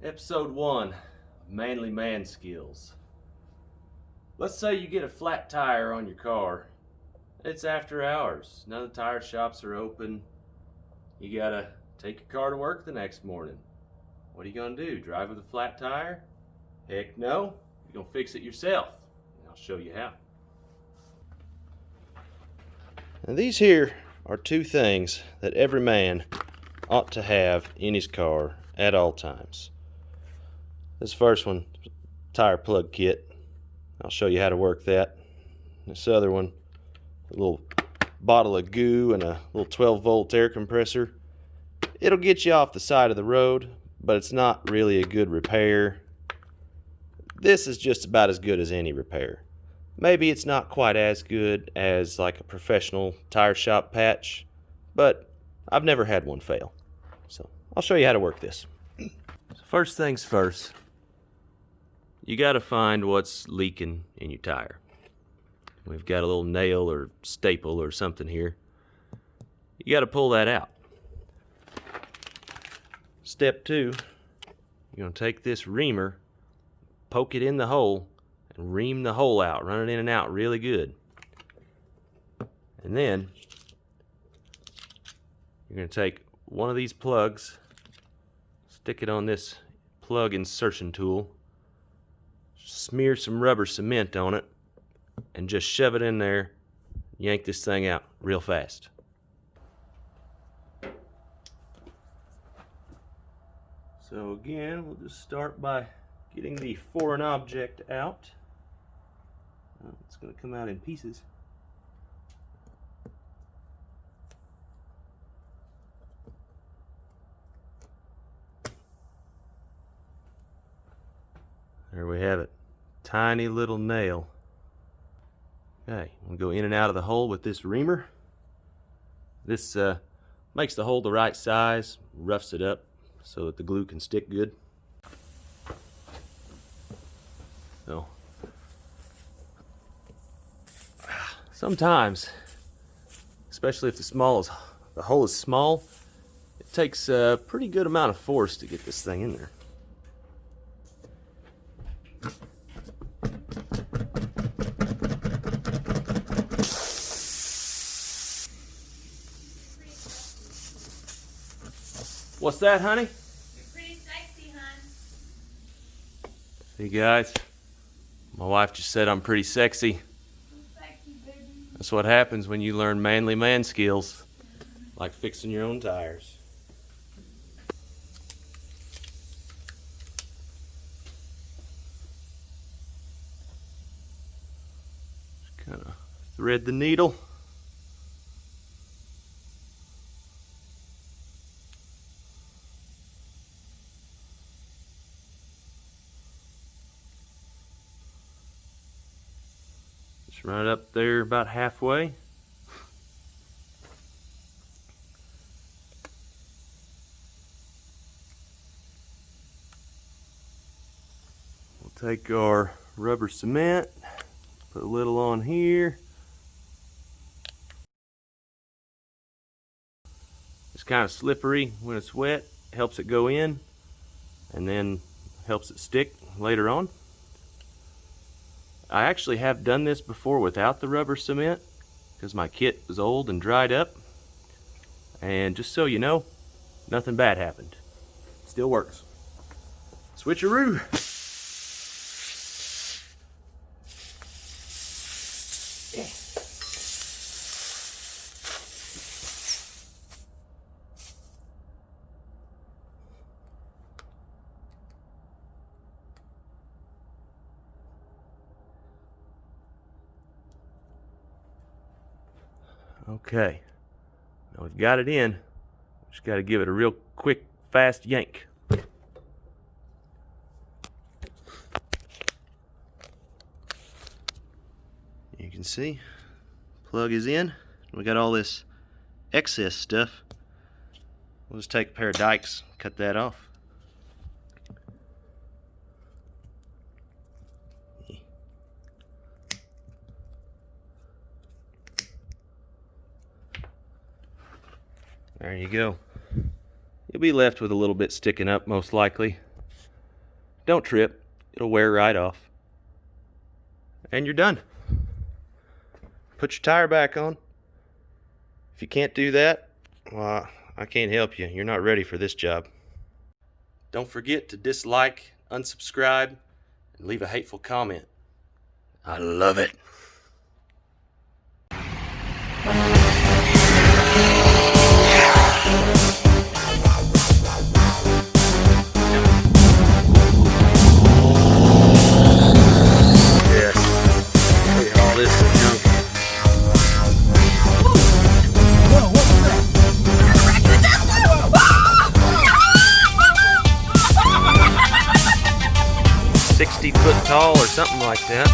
Episode 1, Manly Man Skills. Let's say you get a flat tire on your car. It's after hours. None of the tire shops are open. You gotta take your car to work the next morning. What are you gonna do? Drive with a flat tire? Heck no. You're gonna fix it yourself. And I'll show you how. Now these here are two things that every man ought to have in his car at all times. This first one, tire plug kit. I'll show you how to work that. This other one, a little bottle of goo and a little 12-volt air compressor. It'll get you off the side of the road, but it's not really a good repair. This is just about as good as any repair. Maybe it's not quite as good as like a professional tire shop patch, but I've never had one fail. So I'll show you how to work this. First things first, you got to find what's leaking in your tire. We've got a little nail or staple or something here. You got to pull that out. Step 2, you're going to take this reamer, poke it in the hole, and ream the hole out, run it in and out really good. And then you're going to take one of these plugs, stick it on this plug insertion tool, smear some rubber cement on it, and just shove it in there, yank this thing out real fast. So again, we'll just start by getting the foreign object out. It's going to come out in pieces. There we have it. Tiny little nail. Okay, we'll go in and out of the hole with this reamer. This makes the hole the right size, roughs it up so that the glue can stick good. So, sometimes, especially if the hole is small, it takes a pretty good amount of force to get this thing in there. What's that, honey? You're pretty sexy, hon. See, guys, my wife just said I'm pretty sexy. Sexy, baby. That's what happens when you learn manly man skills, like fixing your own tires. Just kind of thread the needle. Just right up there about halfway. We'll take our rubber cement, put a little on here. It's kind of slippery when it's wet, helps it go in, and then helps it stick later on. I actually have done this before without the rubber cement because my kit was old and dried up. And just so you know, nothing bad happened. Still works. Switcheroo! Okay, now we've got it in. Just got to give it a real quick, fast yank. You can see, plug is in. We got all this excess stuff. We'll just take a pair of dikes, cut that off. There you go. You'll be left with a little bit sticking up most likely. Don't trip. It'll wear right off. And you're done. Put your tire back on. If you can't do that, well, I can't help you. You're not ready for this job. Don't forget to dislike, unsubscribe, and leave a hateful comment. I love it. All this junk. Whoa, what was that? 60 foot tall or something like that.